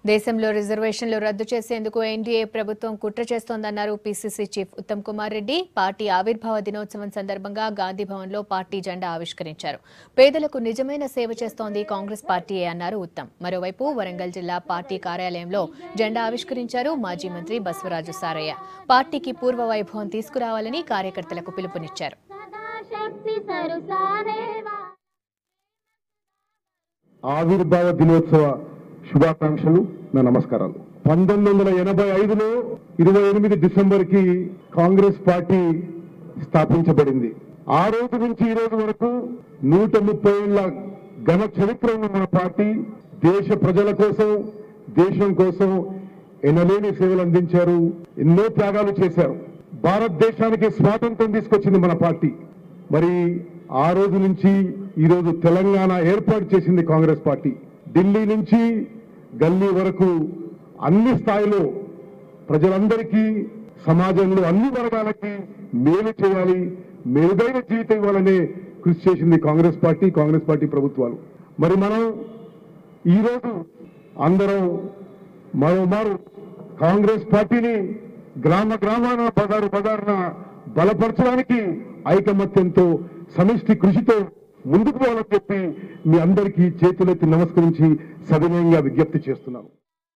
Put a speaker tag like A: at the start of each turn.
A: దేశంలో రిజర్వేషన్లు రద్దు చేసేందుకు ఎన్డీఏ ప్రభుత్వం కుట్ర చేస్తోందన్నారు పీసీసీ చీఫ్ ఉత్తమ్ కుమార్ రెడ్డి. పార్టీ ఆవిర్భావ దినోత్సవం సందర్భంగా గాంధీ భవన్లో పార్టీ జెండా ఆవిష్కరించారు. పేదలకు నిజమైన సేవ చేస్తోంది కాంగ్రెస్ పార్టీయే అన్నారు ఉత్తమ్. మరోవైపు వరంగల్ జిల్లా పార్టీ కార్యాలయంలో జెండా ఆవిష్కరించారు మాజీ మంత్రి బసవరాజు సారయ్య. పార్టీకి పూర్వ వైభవం తీసుకురావాలని కార్యకర్తలకు పిలుపునిచ్చారు.
B: ఆవిర్భావ దినోత్సవ శుభాకాంక్షలు, నా నమస్కారాలు. 1985లో 28 డిసెంబర్కి కాంగ్రెస్ పార్టీ స్థాపించబడింది. ఆ రోజు నుంచి ఈ రోజు వరకు 130 ఏళ్ల ఘన చరిత్ర ఉన్న మన పార్టీ దేశ ప్రజల కోసం, దేశం కోసం ఎనలేని సేవలు అందించారు, ఎన్నో త్యాగాలు చేశారు. భారతదేశానికి స్వాతంత్రం తీసుకొచ్చింది మన పార్టీ. మరి ఆ రోజు నుంచి ఈ రోజు తెలంగాణ ఏర్పాటు చేసింది కాంగ్రెస్ పార్టీ. ఢిల్లీ నుంచి గల్లీ వరకు అన్ని స్థాయిలో ప్రజలందరికీ, సమాజంలో అన్ని వర్గాలకి మేలు చేయాలి, మెరుగైన జీవితం ఇవ్వాలనే కృషి చేసింది కాంగ్రెస్ పార్టీ ప్రభుత్వాలు. మరి మనం ఈరోజు అందరం మరోమారు కాంగ్రెస్ పార్టీని గ్రామాన పదారున బలపరచడానికి ఐకమత్యంతో, సమిష్టి కృషితో ముందుకు పోవాలని చెప్పి మీ అందరికీ చేతులెత్తి నమస్కరించి సవినయంగా విజ్ఞప్తి చేస్తున్నాను.